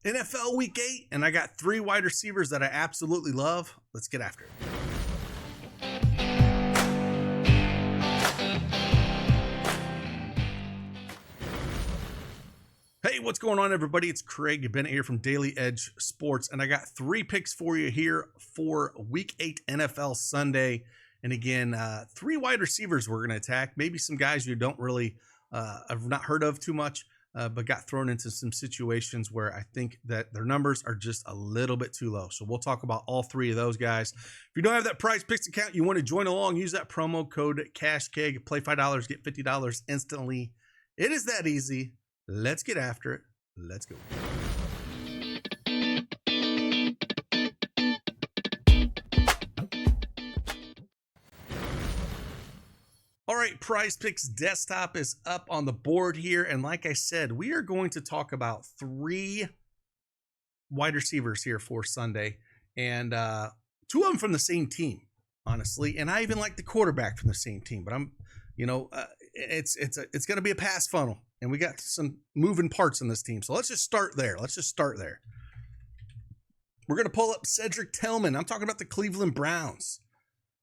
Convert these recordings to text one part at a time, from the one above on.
NFL Week 8, and I got 3 wide receivers that I absolutely love. Let's get after it. Hey, what's going on, everybody? It's Craig Bennett here from Daily Edge Sports, and I got 3 picks for you here for Week 8 NFL Sunday. And again, 3 wide receivers we're going to attack. Maybe some guys you don't really have not heard of too much, but got thrown into some situations where I think that their numbers are just a little bit too low. So we'll talk about all 3 of those guys. If you don't have that Prizepicks account, you want to join along, use that promo code CashKeg. Play $5, get $50 instantly. It is that easy. Let's get after it. Let's go. All right, Prizepicks desktop is up on the board here. And like I said, we are going to talk about 3 wide receivers here for Sunday. And 2 of them from the same team, honestly. And I even like the quarterback from the same team. But it's going to be a pass funnel. And we got some moving parts in this team. So let's just start there. We're going to pull up Cedric Tillman. I'm talking about the Cleveland Browns.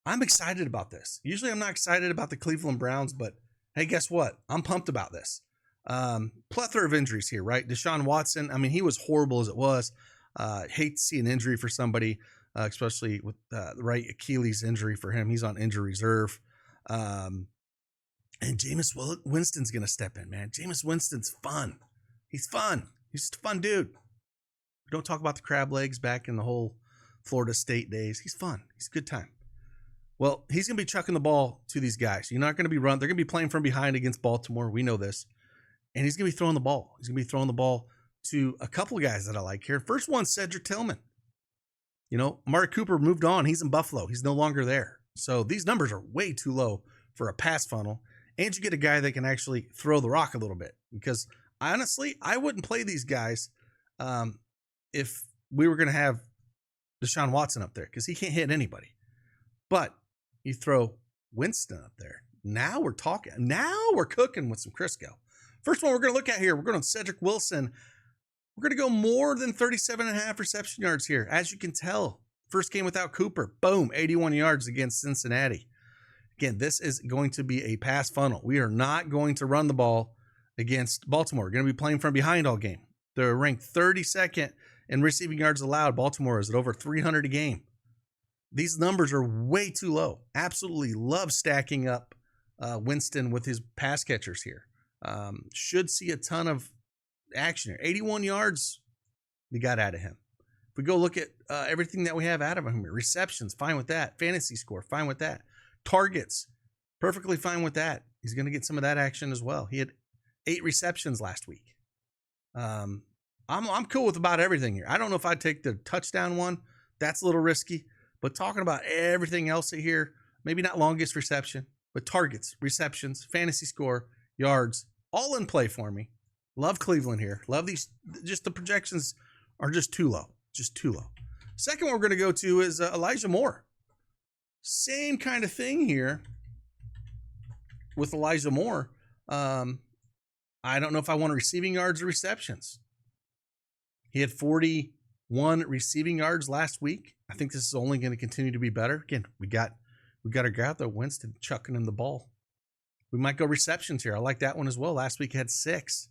I'm excited about this. Usually I'm not excited about the Cleveland Browns, but hey, guess what? I'm pumped about this. Plethora of injuries here, right? Deshaun Watson, I mean, he was horrible as it was. Hate to see an injury for somebody, especially with the right Achilles injury for him. He's on injury reserve. And Jameis Winston's going to step in, man. Jameis Winston's fun. He's fun. He's just a fun dude. We don't talk about the crab legs back in the whole Florida State days. He's fun. He's a good time. Well, he's going to be chucking the ball to these guys. You're not going to be run. They're going to be playing from behind against Baltimore. We know this. And he's going to be throwing the ball. He's going to be throwing the ball to a couple of guys that I like here. First one, Cedric Tillman. You know, Amari Cooper moved on. He's in Buffalo. He's no longer there. So these numbers are way too low for a pass funnel. And you get a guy that can actually throw the rock a little bit. Because honestly, I wouldn't play these guys if we were going to have Deshaun Watson up there. Because he can't hit anybody. But you throw Winston up there. Now we're talking. Now we're cooking with some Crisco. First one we're going to look at here, we're going to Cedric Wilson. We're going to go more than 37.5 reception yards here. As you can tell, first game without Cooper. Boom, 81 yards against Cincinnati. Again, this is going to be a pass funnel. We are not going to run the ball against Baltimore. We're going to be playing from behind all game. They're ranked 32nd in receiving yards allowed. Baltimore is at over 300 a game. These numbers are way too low. Absolutely love stacking up Winston with his pass catchers here. Should see a ton of action here. 81 yards we got out of him. If we go look at everything that we have out of him here, receptions, fine with that. Fantasy score, fine with that. Targets, perfectly fine with that. He's going to get some of that action as well. He had 8 receptions last week. I'm cool with about everything here. I don't know if I'd take the touchdown one. That's a little risky. But talking about everything else here, maybe not longest reception, but targets, receptions, fantasy score, yards, all in play for me. Love Cleveland here. Love these. Just the projections are just too low. Just too low. Second one we're going to go to is Elijah Moore. Same kind of thing here with Elijah Moore. I don't know if I want receiving yards or receptions. He had 41 receiving yards last week. I think this is only going to continue to be better. Again, we got our guy out there, Winston, chucking him the ball. We might go receptions here. I like that one as well. Last week had 6.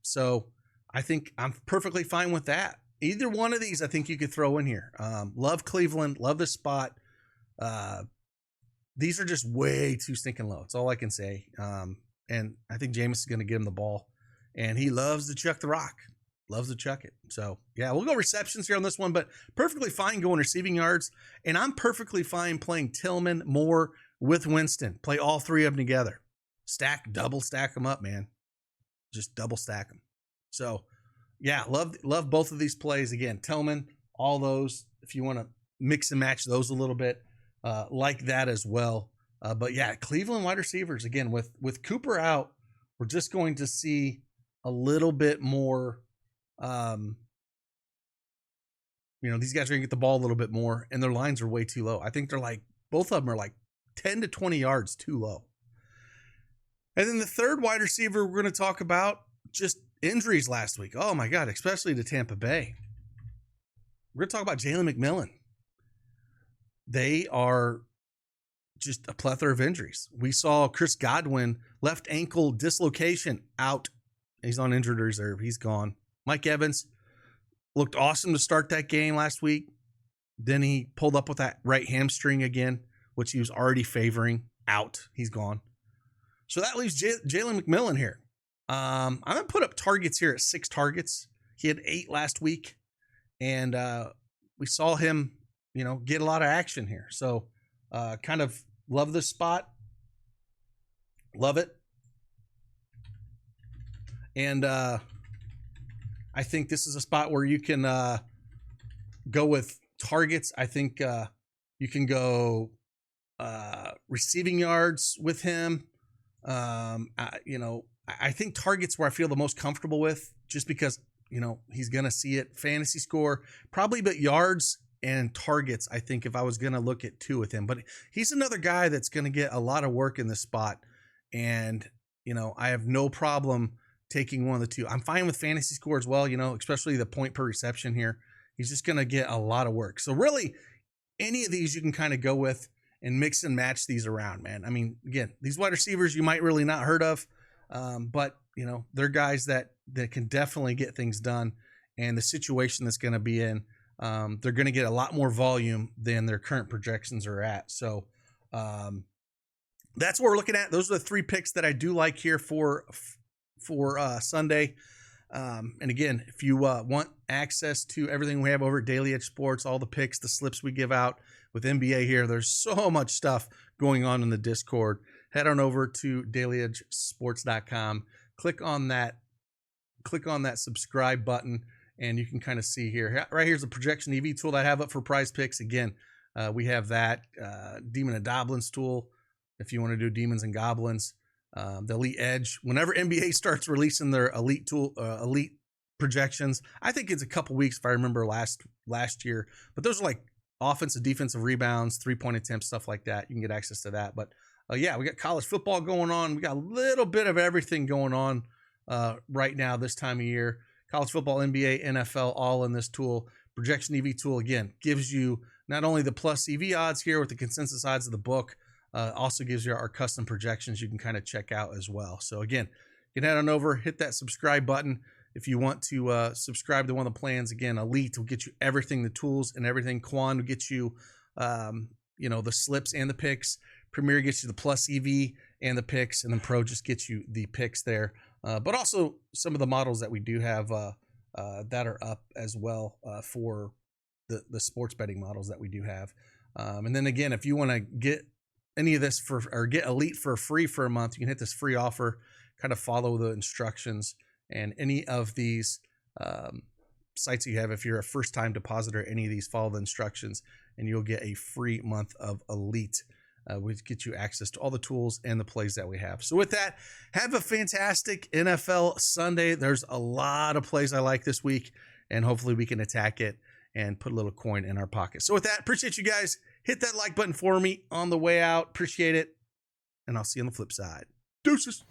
So I think I'm perfectly fine with that. Either one of these, I think you could throw in here. Love Cleveland. Love the spot. These are just way too stinking low. That's all I can say. And I think Jameis is going to get him the ball. And he loves to chuck the rock. Loves to chuck it. So, yeah, we'll go receptions here on this one, but perfectly fine going receiving yards. And I'm perfectly fine playing Tillman, Moore with Winston. Play all 3 of them together. Double stack them up, man. Just double stack them. So, yeah, love both of these plays. Again, Tillman, all those. If you want to mix and match those a little bit, like that as well. But, yeah, Cleveland wide receivers, again, with Cooper out, we're just going to see a little bit more. These guys are going to get the ball a little bit more, and their lines are way too low. I think both of them are like 10 to 20 yards too low. And then the third wide receiver we're going to talk about, just injuries last week. Oh my God, especially to Tampa Bay. We're going to talk about Jalen McMillan. They are just a plethora of injuries. We saw Chris Godwin, left ankle dislocation, out. He's on injured reserve. He's gone. Mike Evans looked awesome to start that game last week. Then he pulled up with that right hamstring again, which he was already favoring, out. He's gone. So that leaves Jalen McMillan here. I'm going to put up targets here at 6 targets. He had 8 last week, and we saw him, get a lot of action here. So kind of love this spot. Love it. And I think this is a spot where you can go with targets. I think you can go receiving yards with him. I think targets where I feel the most comfortable with, just because, he's going to see it. Fantasy score, probably, but yards and targets, I think, if I was going to look at 2 with him. But he's another guy that's going to get a lot of work in this spot. And, I have no problem taking one of the 2. I'm fine with fantasy score as well, especially the point per reception here. He's just going to get a lot of work. So really, any of these you can kind of go with and mix and match these around, man. I mean, again, these wide receivers you might really not heard of, but, they're guys that can definitely get things done. And the situation that's going to be in, they're going to get a lot more volume than their current projections are at. So that's what we're looking at. Those are the 3 picks that I do like here for Sunday. And again, if you want access to everything we have over at Daily Edge Sports, all the picks, the slips we give out with NBA here, there's so much stuff going on in the Discord. Head on over to dailyedgesports.com. Click on that subscribe button, and you can kind of see here. Right here's the projection EV tool that I have up for PrizePicks. Again, we have that Demon and Goblins tool if you want to do Demons and Goblins. The Elite Edge. Whenever NBA starts releasing their elite tool, elite projections, I think it's a couple weeks if I remember last year. But those are like offensive, defensive rebounds, 3-point attempts, stuff like that. You can get access to that. But we got college football going on. We got a little bit of everything going on right now this time of year. College football, NBA, NFL, all in this tool. Projection EV tool, again, gives you not only the plus EV odds here with the consensus odds of the book, also gives you our custom projections you can kind of check out as well. So again, you can head on over, hit that subscribe button. If you want to subscribe to one of the plans, again, Elite will get you everything, the tools and everything. Quan will get you, the slips and the picks. Premier gets you the plus EV and the picks, and then Pro just gets you the picks there. But also some of the models that we do have that are up as well for the sports betting models that we do have. And then again, if you want to get any of this or get Elite for free for a month, you can hit this free offer, kind of follow the instructions, and any of these sites you have, if you're a first-time depositor, any of these, follow the instructions, and you'll get a free month of Elite, which gets you access to all the tools and the plays that we have. So with that, have a fantastic NFL Sunday. There's a lot of plays I like this week, and hopefully we can attack it and put a little coin in our pocket. So with that, appreciate you guys. Hit that like button for me on the way out. Appreciate it. And I'll see you on the flip side. Deuces.